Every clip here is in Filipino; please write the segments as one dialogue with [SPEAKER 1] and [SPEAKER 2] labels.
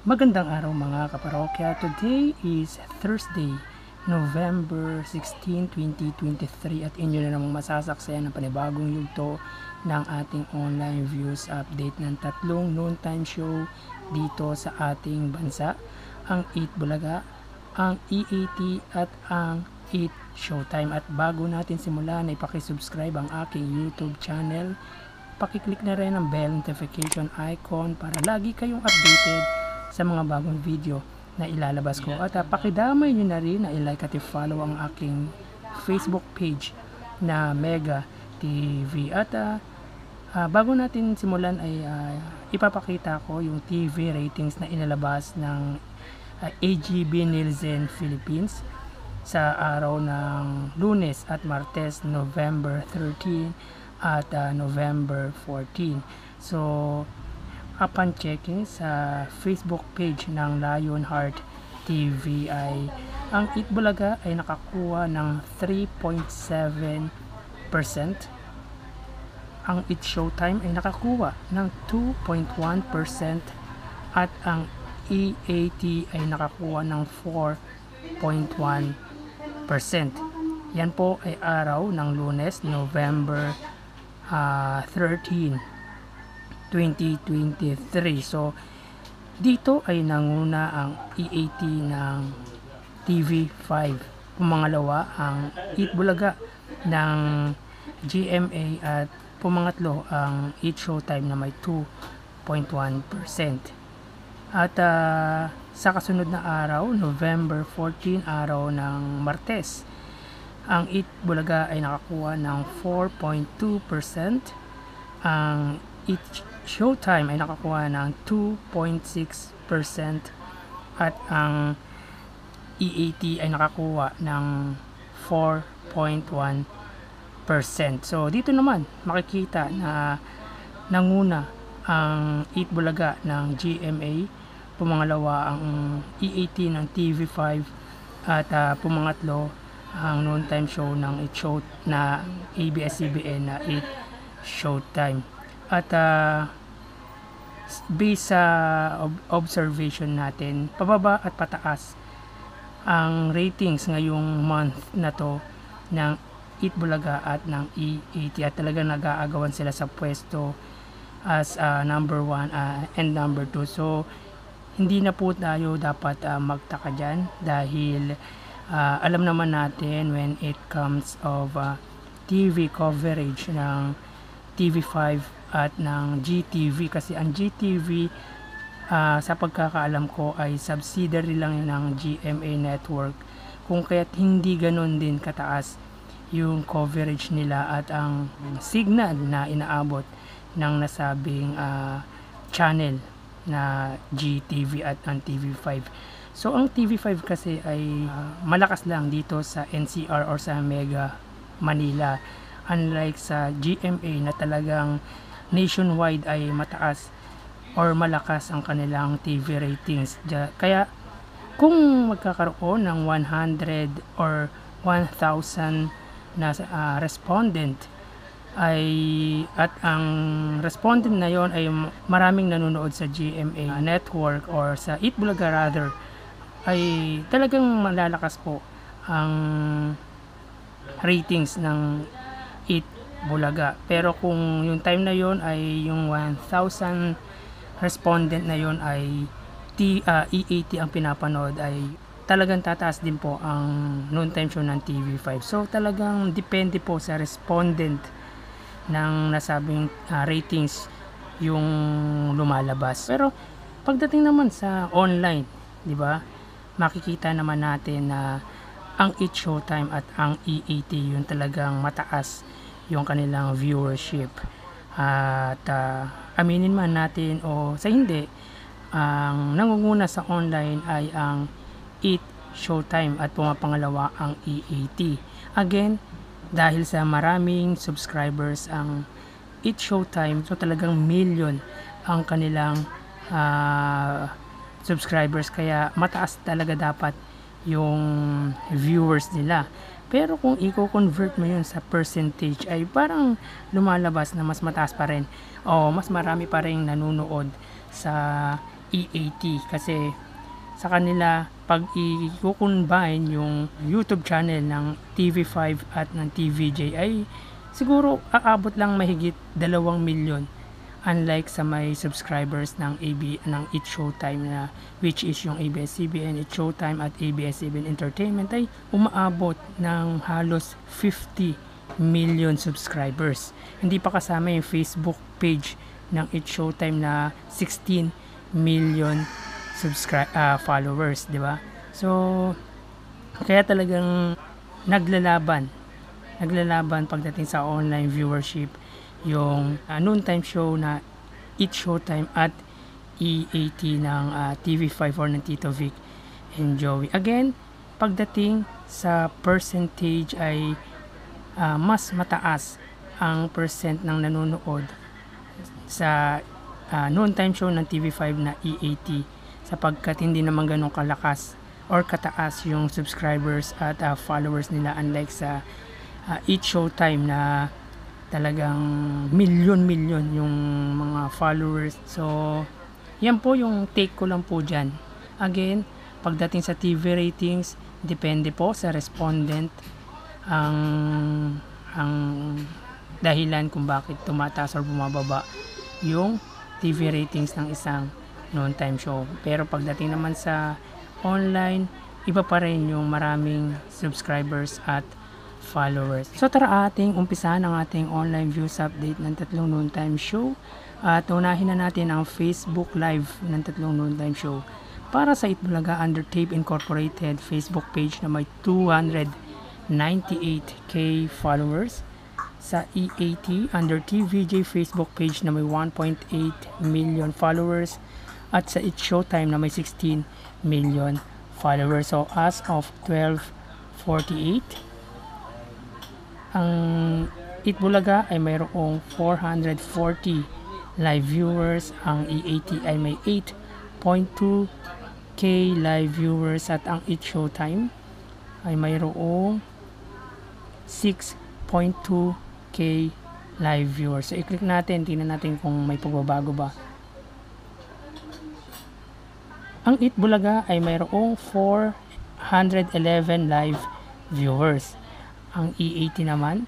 [SPEAKER 1] Magandang araw mga kaparokya. Today is Thursday, November 16, 2023 at inyo na namang masasaksayan ng panibagong yugto ng ating online views update ng tatlong noontime show dito sa ating bansa, ang Eat Bulaga, ang EAT at ang Eat Showtime. At bago natin simulan, ipakisubscribe ang aking YouTube channel, pakiclick na rin ang bell notification icon para lagi kayong updated sa mga bagong video na ilalabas ko. At pakidamay nyo na rin na i-like at i-follow ang aking Facebook page na Mega TV. At bago natin simulan ay ipapakita ko yung TV ratings na inalabas ng AGB Nielsen Philippines sa araw ng Lunes at Martes, November 13 at November 14. So upon checking sa Facebook page ng Lionheart TV ay ang Eat Bulaga ay nakakuha ng 3.7%, ang Eat Showtime ay nakakuha ng 2.1% at ang EAT ay nakakuha ng 4.1%. Yan po ay araw ng Lunes, November 13, 2023. So dito ay nanguna ang EAT ng TV5, pumangalawa ang Eat Bulaga ng GMA at pumangatlo ang Eat Showtime na may 2.1%. At sa kasunod na araw, November 14, araw ng Martes, ang Eat Bulaga ay nakakuha ng 4.2%, ang Eat Showtime ay nakakuha ng 2.6% at ang EAT ay nakakuha ng 4.1%. So dito naman makikita na nanguna ang Eat Bulaga ng GMA, pumangalawa ang EAT ng TV5 at pumangatlo ang noontime show ng Eat Show na ABS-CBN na Eat Showtime. At based sa observation natin, pababa at pataas ang ratings ngayong month na to ng Eat Bulaga at ng EAT, at talagang nag-aagawan sila sa pwesto as number 1 and number 2. So hindi na po tayo dapat magtaka dyan dahil alam naman natin when it comes of TV coverage ng TV5 at ng GTV, kasi ang GTV sa pagkakaalam ko ay subsidiary lang ng GMA network, kung kaya't hindi ganon din kataas yung coverage nila at ang signal na inaabot ng nasabing channel na GTV at ang TV5. So ang TV5 kasi ay malakas lang dito sa NCR or sa Mega Manila, unlike sa GMA na talagang nationwide ay mataas or malakas ang kanilang TV ratings. Kaya kung magkakaroon ng 100 or 1,000 na respondent ay at ang respondent na yon ay maraming nanonood sa GMA network or sa Eat Bulaga rather, ay talagang malalakas po ang ratings ng Eat Bulaga. Pero kung yung time na yon ay yung 1,000 respondent na yon ay EAT ang pinapanood, ay talagang tataas din po ang noontime show ng TV5. So talagang depende po sa respondent ng nasabing ratings yung lumalabas. Pero pagdating naman sa online, di ba, makikita naman natin na ang Eat Showtime at ang EAT yung talagang mataas yung kanilang viewership. At aminin man natin o sa hindi, ang nangunguna sa online ay ang Eat Showtime at pumapangalawa ang EAT. Again, dahil sa maraming subscribers ang Eat Showtime, so talagang million ang kanilang subscribers, kaya mataas talaga dapat yung viewers nila. Pero kung i-convert mo yun sa percentage ay parang lumalabas na mas mataas pa rin o mas marami pa rin nanonood sa EAT kasi sa kanila pag i-combine yung YouTube channel ng TV5 at ng TVJ ay siguro aabot lang mahigit 2 milyon, unlike sa may subscribers ng It Showtime na which is yung ABS-CBN, It Showtime at ABS-CBN Entertainment ay umaabot ng halos 50 million subscribers. Hindi pa kasama yung Facebook page ng It Showtime na 16 million followers, di ba? So kaya talagang naglalaban pagdating sa online viewership yung noontime show na It Showtime at EAT ng TV5 or ng Tito Vic and Joey. Again, pagdating sa percentage ay mas mataas ang percent ng nanonood sa noontime show ng TV5 na EAT sapagkat hindi naman ganun kalakas or kataas yung subscribers at followers nila, unlike sa It Showtime na talagang milyon yung mga followers. So yan po yung take ko lang po dyan. Again, pagdating sa TV ratings, depende po sa respondent ang dahilan kung bakit tumataas or bumababa yung TV ratings ng isang noontime show. Pero pagdating naman sa online, iba pa rin yung maraming subscribers at followers. So tara ating umpisahan ang ating online views update ng tatlong noontime show at unahin na natin ang Facebook Live ng tatlong noontime show. Para sa Itbulaga under Tape Incorporated Facebook page na may 298k followers, sa EAT under TVJ Facebook page na may 1.8 million followers, at sa It Showtime na may 16 million followers. So as of 12:48, ang Itbulaga ay mayroong 440 live viewers, ang EAT ay may 8.2k live viewers, at ang It Showtime ay mayroong 6.2k live viewers. So i-click natin, tingnan natin kung may pagbabago ba. Ang Itbulaga ay mayroong 411 live viewers. Ang EAT naman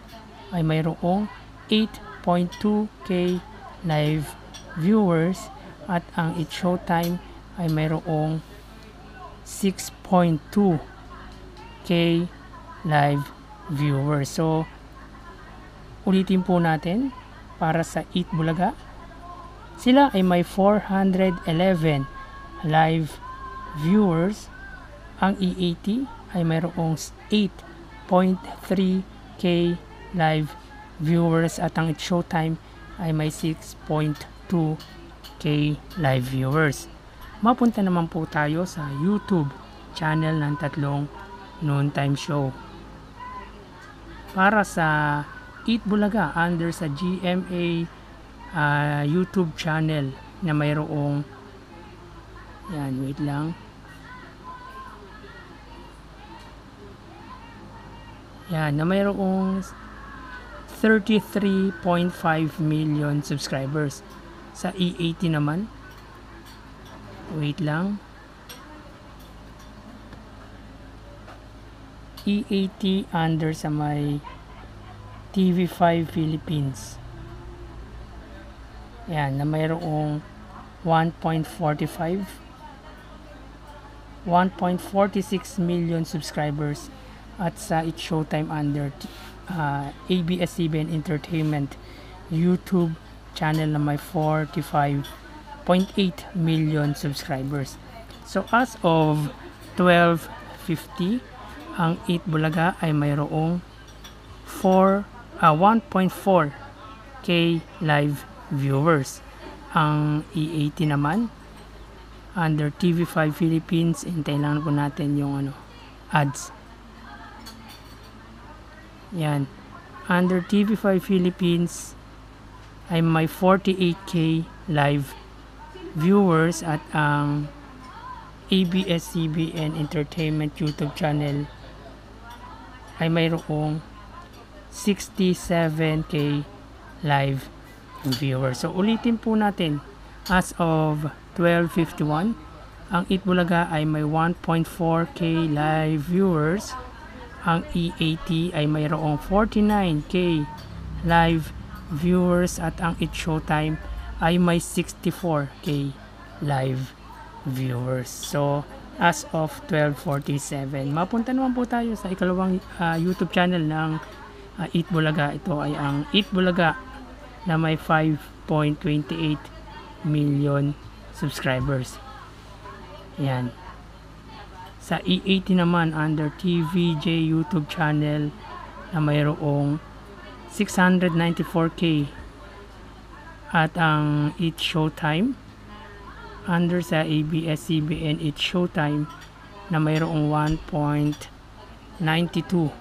[SPEAKER 1] ay mayroong 8.2k live viewers, at ang It Showtime ay mayroong 6.2k live viewers. So ulitin po natin, para sa Itbulaga, sila ay may 411 live viewers. Ang EAT ay mayroong 8.3k live viewers, at ang It Showtime ay may 6.2k live viewers. Mapunta naman po tayo sa YouTube channel ng tatlong noontime show. Para sa Itbulaga under sa GMA YouTube channel na mayroong, yan, wait lang. Yan, na mayroong 33.5 million subscribers. Sa EAT naman, wait lang. EAT under sa may TV5 Philippines. Yan, na mayroong 1.46 million subscribers, at sa It Showtime under ABS-CBN Entertainment YouTube channel na may 45.8 million subscribers. So as of 12:50, ang Itbulaga ay mayroong 1.4k live viewers. Ang EAT naman under TV5 Philippines, hintayin lang po natin yung ads. Yan, under TV5 Philippines ay may 48k live viewers, at ang ABS-CBN Entertainment YouTube channel ay mayroong 67k live viewers. So ulitin po natin, as of 12:51, ang Eat Bulaga ay may 1.4k live viewers. Ang E80 ay mayroong 49k live viewers at ang Eat Showtime ay may 64k live viewers. So, as of 12:47, mapunta naman po tayo sa ikalawang YouTube channel ng Eat Bulaga. Ito ay ang Eat Bulaga na may 5.28 million subscribers. Yan. Sa E80 naman, under TVJ YouTube channel na mayroong 694k. At ang Eat Showtime, under sa ABS-CBN Eat Showtime na mayroong 1.92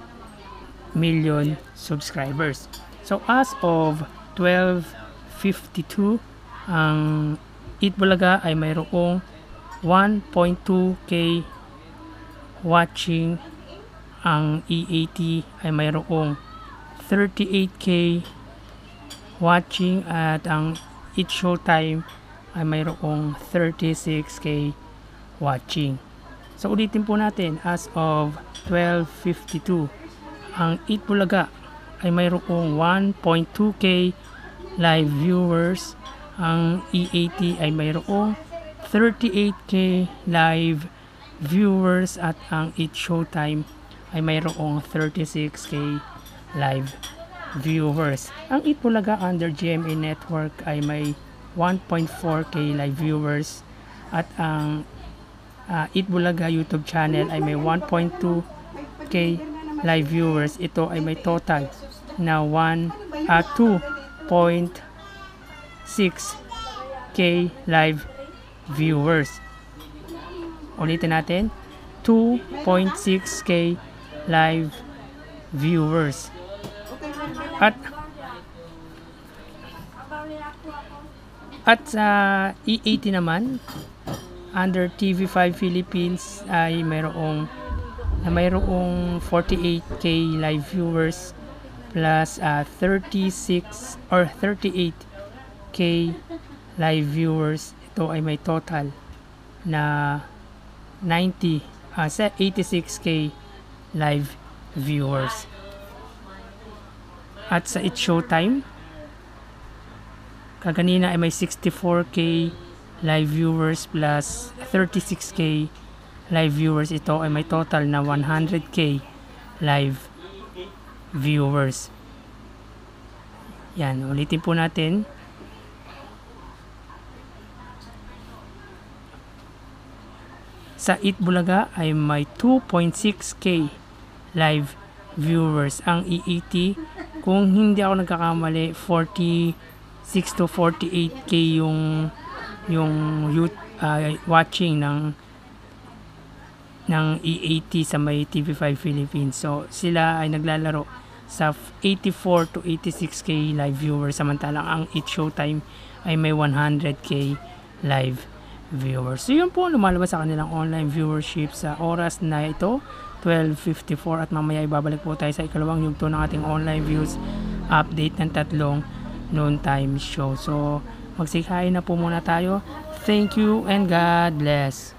[SPEAKER 1] million subscribers. So as of 12:52, ang Eat Bulaga ay mayroong 1.2k watching. Ang E80 ay mayroong 38k watching at ang Eat Showtime ay mayroong 36k watching. So ulitin po natin, as of 12:52, ang Eat Bulaga ay mayroong 1.2k live viewers. Ang E80 ay mayroong 38k live viewers at ang Eat Showtime ay mayroong 36k live viewers. Ang Eat Bulaga under GMA Network ay may 1.4k live viewers at ang Eat Bulaga YouTube channel ay may 1.2k live viewers. Ito ay may total na 2.6k live viewers. Ulitin natin, 2.6k live viewers. At sa E80 naman, under TV5 Philippines ay mayroong 48k live viewers plus 36 or 38k live viewers. Ito ay may total na 86k live viewers. At sa Eat Showtime, kaganina ay may 64k live viewers plus 36k live viewers. Ito ay may total na 100k live viewers. Yan, ulitin po natin. Sa Eat Bulaga ay may 2.6k live viewers. Ang E80, kung hindi ako nagkakamali, 46 to 48k yung watching ng E80 sa may TV5 Philippines. So sila ay naglalaro sa 84 to 86k live viewers, samantalang ang Eat Showtime ay may 100k live viewers. So yun po, lumalabas sa kanilang online viewership sa oras na ito, 12:54, at mamaya ibabalik po tayo sa ikalawang yugto ng ating online views update ng tatlong noontime show. So magsikain na po muna tayo. Thank you and God bless.